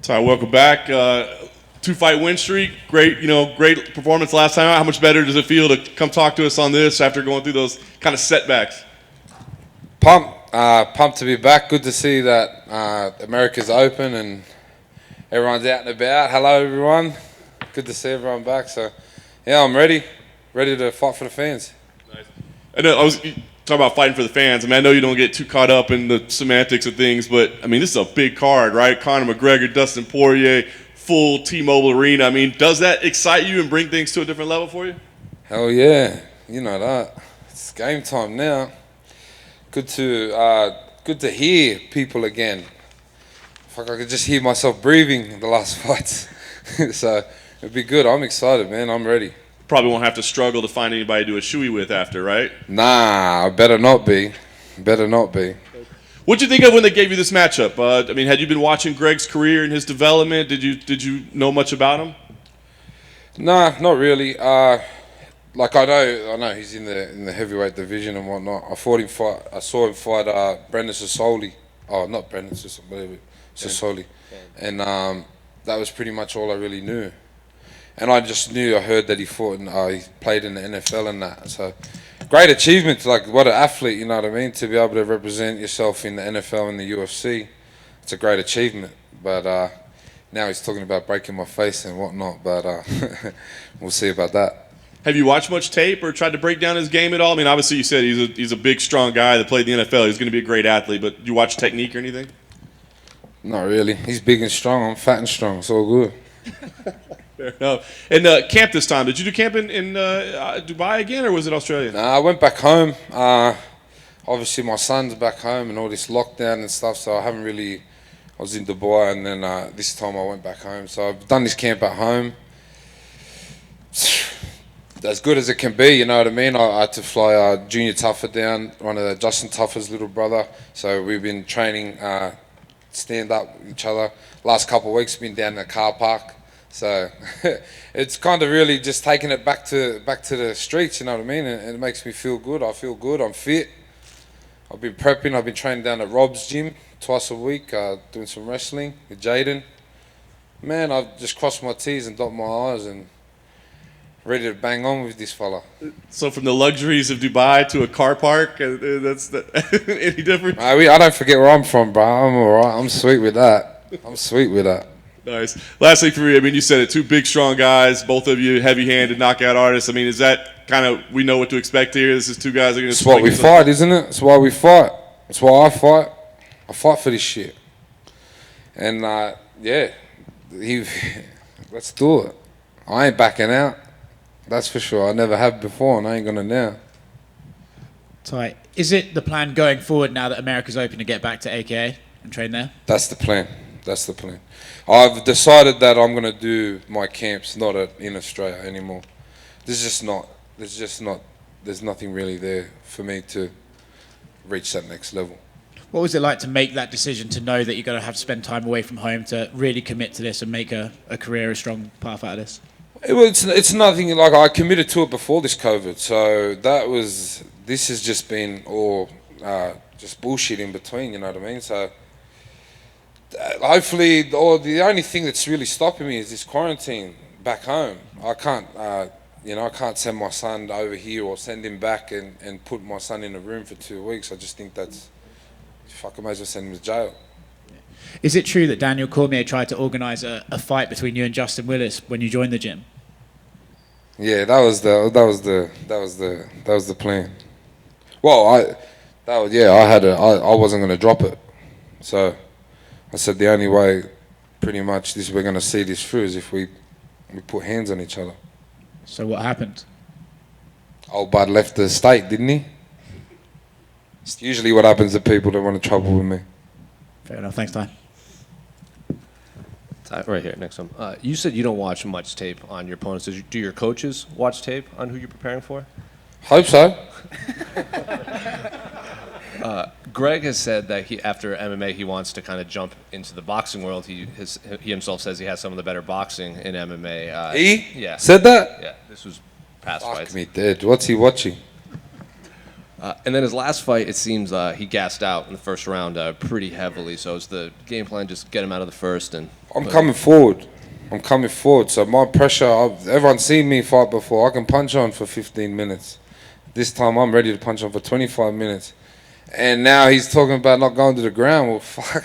Ty, welcome back. 2-fight win streak. Great, great performance last time out. How much better does it feel to come talk to us on this after going through those kind of setbacks? Pumped to be back. Good to see that America's open and everyone's out and about. Hello, everyone. Good to see everyone back. So, yeah, I'm ready to fight for the fans. Nice. I know I was talking about fighting for the fans. I mean, I know you don't get too caught up in the semantics of things, but I mean, this is a big card, right? Conor McGregor, Dustin Poirier, full T-Mobile Arena. I mean, does that excite you and bring things to a different level for you? Hell yeah, you know that. It's game time now. Good to hear people again. Fuck, I could just hear myself breathing in the last fights. So it'd be good. I'm excited, man. I'm ready. Probably won't have to struggle to find anybody to do a shoey with after, right? Nah, I better not be. Better not be. What'd you think of when they gave you this matchup? I mean, had you been watching Greg's career and his development? Did you know much about him? Nah, not really. Like I know he's in the heavyweight division and whatnot. I saw him fight Brendan Sassoli. Oh, not Brendan Sassoli, Sassoli. And that was pretty much all I really knew. And I heard that he fought and he played in the NFL and that. So great achievement. Like, what an athlete, you know what I mean? To be able to represent yourself in the NFL and the UFC, it's a great achievement. But now he's talking about breaking my face and whatnot. But we'll see about that. Have you watched much tape or tried to break down his game at all? I mean, obviously you said he's a big, strong guy that played in the NFL. He's going to be a great athlete. But do you watch technique or anything? Not really. He's big and strong. I'm fat and strong. It's all good. Fair enough. And camp this time, did you do camp in Dubai again, or was it Australia? Nah, I went back home. Obviously, my son's back home and all this lockdown and stuff, so I haven't really... I was in Dubai, and then this time I went back home. So I've done this camp at home. As good as it can be, you know what I mean? I had to fly Junior Tuffer down, one of Justin Tuffer's little brother. So we've been training stand up with each other. Last couple of weeks, been down in the car park. So it's kind of really just taking it back to the streets, you know what I mean? And it makes me feel good. I feel good. I'm fit. I've been prepping. I've been training down at Rob's gym twice a week, doing some wrestling with Jaden. Man, I've just crossed my T's and dotted my I's and ready to bang on with this fella. So from the luxuries of Dubai to a car park, that's any different? I don't forget where I'm from, bro. I'm all right. I'm sweet with that. Nice. Lastly for you, I mean, you said it, two big, strong guys, both of you heavy-handed knockout artists. I mean, is that kind of, we know what to expect here? This is two guys that are going to... It's what we fight, isn't it? It's why we fight. It's why I fight. I fight for this shit. And, yeah, let's do it. I ain't backing out. That's for sure. I never have before, and I ain't going to now. Ty, is it the plan going forward now that America's open to get back to AKA and train there? That's the plan. I've decided that I'm going to do my camps not in Australia anymore. There's nothing really there for me to reach that next level. What was it like to make that decision, to know that you're going to have to spend time away from home to really commit to this and make a career, a strong path out of this? It's nothing, like, I committed to it before this COVID, so this has just been all just bullshit in between, you know what I mean? So hopefully, the only thing that's really stopping me is this quarantine back home. I can't, I can't send my son over here or send him back and put my son in a room for 2 weeks. I just think that's, fuck, I might as well send him to jail. Is it true that Daniel Cormier tried to organise a fight between you and Justin Willis when you joined the gym? Yeah, that was the plan. Well, I wasn't gonna drop it, so I said the only way, pretty much, we're gonna see this through is if we put hands on each other. So what happened? Old Bud left the state, didn't he? It's usually what happens to people that want to trouble with me. Fair enough. Thanks, Ty. Right here, next one. You said you don't watch much tape on your opponents. Do your coaches watch tape on who you're preparing for? Hope so. Greg has said that after MMA, he wants to kind of jump into the boxing world. He himself says he has some of the better boxing in MMA. He? Yeah. Said that? Yeah. This was past Fuck fights. me dead. What's he watching? And then his last fight, it seems he gassed out in the first round pretty heavily. So is the game plan just get him out of the first? And I'm coming forward. So my pressure, everyone's seen me fight before. I can punch on for 15 minutes. This time I'm ready to punch on for 25 minutes. And now he's talking about not going to the ground. Well, fuck,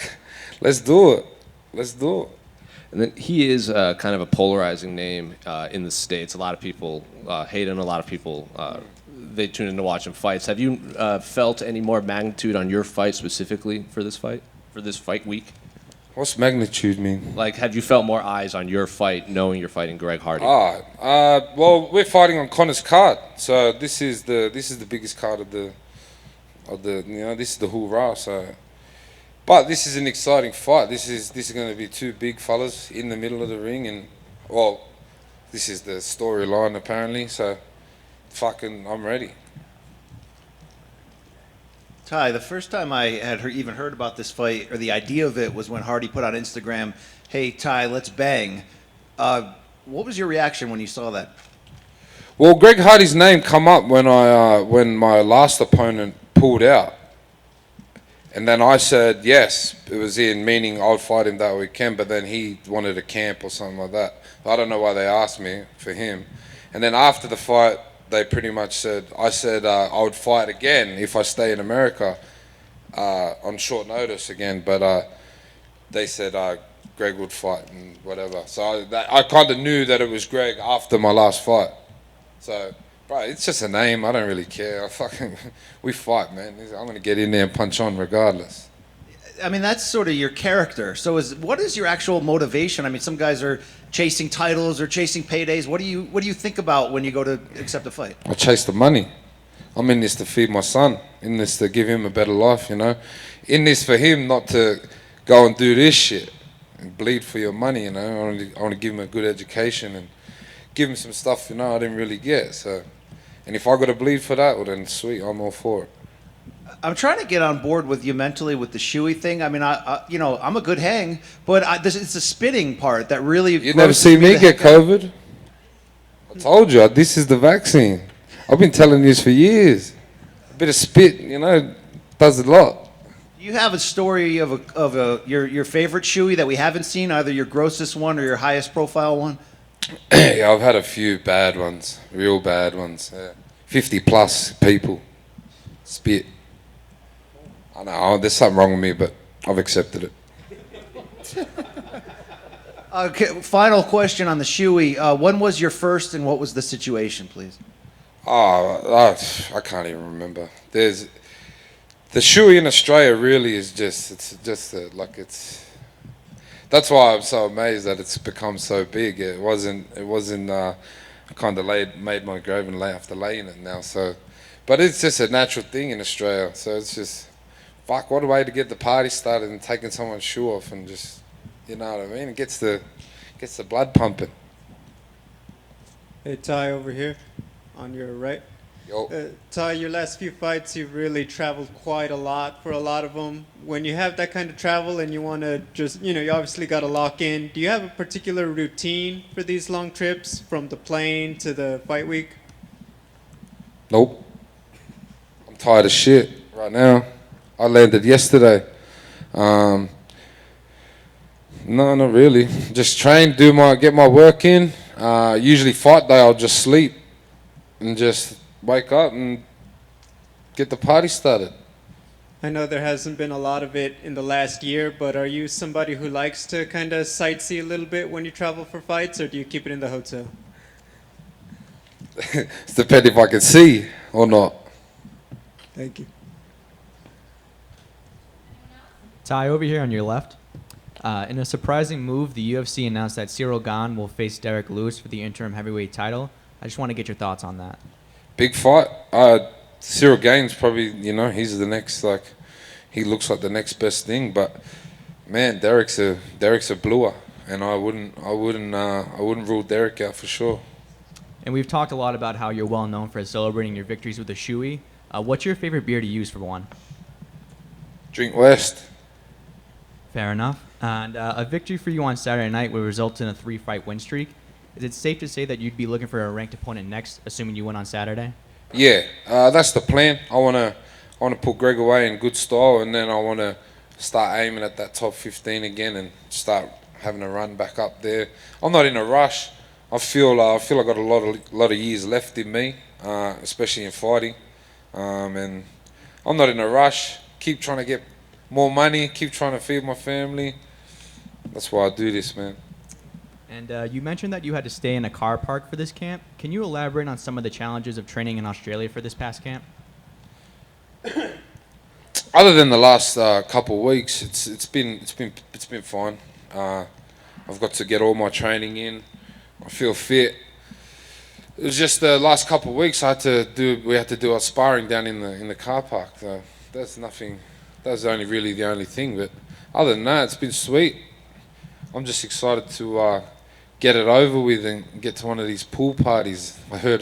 let's do it. And then he is kind of a polarizing name in the States. A lot of people hate him. A lot of people, they tune in to watch him fights. Have you felt any more magnitude on your fight specifically for this fight week? What's magnitude mean? Like, have you felt more eyes on your fight knowing you're fighting Greg Hardy? Well, we're fighting on Connor's card. So this is the biggest card of the this is the hoorah. So, but this is an exciting fight. This is going to be two big fellas in the middle of the ring, and well, this is the storyline apparently. So, I'm ready. Tai, the first time I had even heard about this fight, or the idea of it, was when Hardy put on Instagram, "Hey Tai, let's bang." What was your reaction when you saw that? Well, Greg Hardy's name come up when my last opponent pulled out, and then I said yes. It was meaning I'd fight him that weekend, but then he wanted a camp or something like that. I don't know why they asked me for him. And then after the fight, they pretty much said I would fight again if I stay in America on short notice again. But they said Greg would fight and whatever. So I kind of knew that it was Greg after my last fight. So, bro, it's just a name. I don't really care. We fight, man. I'm gonna get in there and punch on regardless. I mean, that's sort of your character. So what is your actual motivation? I mean, some guys are chasing titles or chasing paydays. What do you think about when you go to accept a fight? I chase the money. I'm in this to feed my son. In this to give him a better life, In this for him not to go and do this shit and bleed for your money, I want to give him a good education and give him some stuff, I didn't really get. So, and if I got to bleed for that, well then sweet, I'm all for it. I'm trying to get on board with you mentally with the shoey thing. I mean, I'm a good hang, but it's the spitting part that really. You never see me get COVID. I told you, this is the vaccine. I've been telling you this for years. A bit of spit, does a lot. You have a story of your favorite shoey that we haven't seen, either your grossest one or your highest profile one. Yeah, I've had a few bad ones, real bad ones. 50 plus people spit. I know there's something wrong with me, but I've accepted it. Okay, final question on the shoey. When was your first, and what was the situation, please? I can't even remember. The shoey in Australia really is that's why I'm so amazed that it's become so big. It wasn't. I kind of made my grave and have to lay in it now. So, but it's just a natural thing in Australia. So it's just, what a way to get the party started and taking someone's shoe off and just, you know what I mean? It gets the blood pumping. Hey, Tai, over here on your right. Yo. Tai, your last few fights, you've really traveled quite a lot for a lot of them. When you have that kind of travel and you want to just, you obviously got to lock in. Do you have a particular routine for these long trips from the plane to the fight week? Nope. I'm tired of shit right now. I landed yesterday. No, not really. Just train, get my work in. Usually fight day, I'll just sleep and just wake up and get the party started. I know there hasn't been a lot of it in the last year, but are you somebody who likes to kind of sightsee a little bit when you travel for fights, or do you keep it in the hotel? It's depending if I can see or not. Thank you. Tai, over here on your left. In a surprising move, the UFC announced that Cyril Gane will face Derek Lewis for the interim heavyweight title. I just want to get your thoughts on that. Big fight. Cyril Gane's probably, he's the next, he looks like the next best thing. But man, Derek's a bluer, and I wouldn't rule Derek out for sure. And we've talked a lot about how you're well known for celebrating your victories with a shoey. What's your favorite beer to use for one? Drink West. Fair enough. And a victory for you on Saturday night would result in a 3-fight win streak. Is it safe to say that you'd be looking for a ranked opponent next, assuming you win on Saturday? Yeah, that's the plan. I wanna put Greg away in good style, and then I wanna start aiming at that top 15 again and start having a run back up there. I'm not in a rush. I feel I got a lot of years left in me, especially in fighting, and I'm not in a rush. Keep trying to get more money. Keep trying to feed my family. That's why I do this, man. And you mentioned that you had to stay in a car park for this camp. Can you elaborate on some of the challenges of training in Australia for this past camp? Other than the last couple of weeks, it's been fine. I've got to get all my training in. I feel fit. It was just the last couple of weeks we had to do our sparring down in the car park. So that's nothing. That's really the only thing. But other than that, it's been sweet. I'm just excited to get it over with and get to one of these pool parties. I heard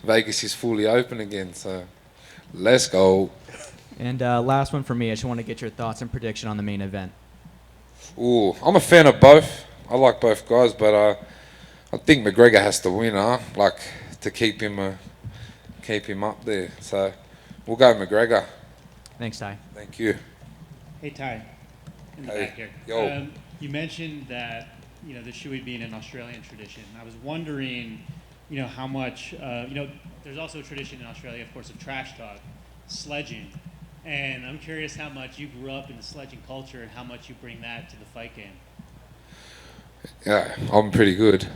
Vegas is fully open again, so let's go. And last one for me. I just want to get your thoughts and prediction on the main event. Ooh, I'm a fan of both. I like both guys, but I think McGregor has to win, like to keep him up there. So we'll go McGregor. Thanks, Tai. Thank you. Hey, Ty. In the Hey. back here. Yo. You mentioned that, the shoey being an Australian tradition. I was wondering, how much, there's also a tradition in Australia, of course, of trash talk, sledging. And I'm curious how much you grew up in the sledging culture and how much you bring that to the fight game. Yeah, I'm pretty good.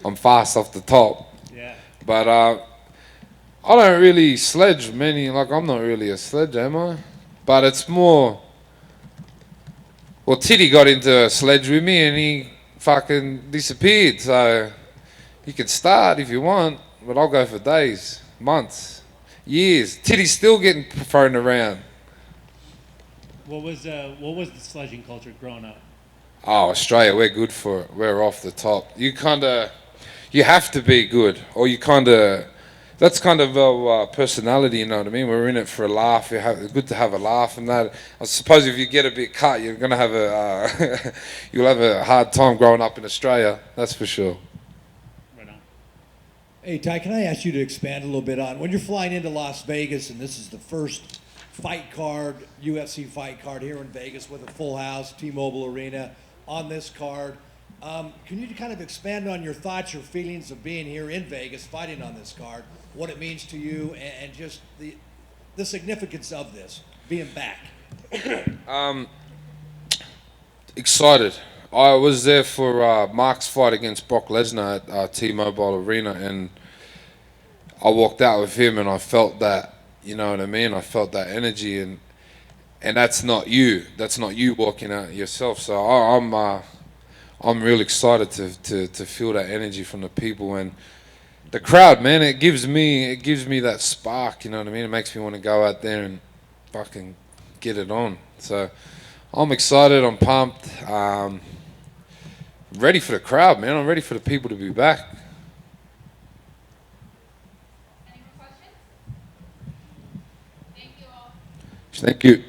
I'm fast off the top. Yeah. But I don't really sledge many. Like, I'm not really a sledge, am I? But it's more. Well, Titty got into a sledge with me and he fucking disappeared. So you can start if you want, but I'll go for days, months, years. Titty's still getting thrown around. What was the sledging culture growing up? Oh, Australia, we're good for it. We're off the top. You have to be good, or that's kind of our personality, you know what I mean? We're in it for a laugh. It's good to have a laugh, and that. I suppose if you get a bit cut, you're gonna have you'll have a hard time growing up in Australia. That's for sure. Right on. Hey, Ty, can I ask you to expand a little bit on when you're flying into Las Vegas, and this is the first fight card, UFC fight card here in Vegas with a full house, T-Mobile Arena on this card. Can you kind of expand on your thoughts, your feelings of being here in Vegas, fighting on this card, what it means to you, and just the significance of this, being back? Excited. I was there for Mark's fight against Brock Lesnar at T-Mobile Arena, and I walked out with him, and I felt that, you know what I mean? I felt that energy, and that's not you. That's not you walking out yourself. So I'm real excited to feel that energy from the people and the crowd, man. It gives me that spark, you know what I mean? It makes me want to go out there and fucking get it on. So I'm excited, I'm pumped. Ready for the crowd, man. I'm ready for the people to be back. Any more questions? Thank you all. Thank you.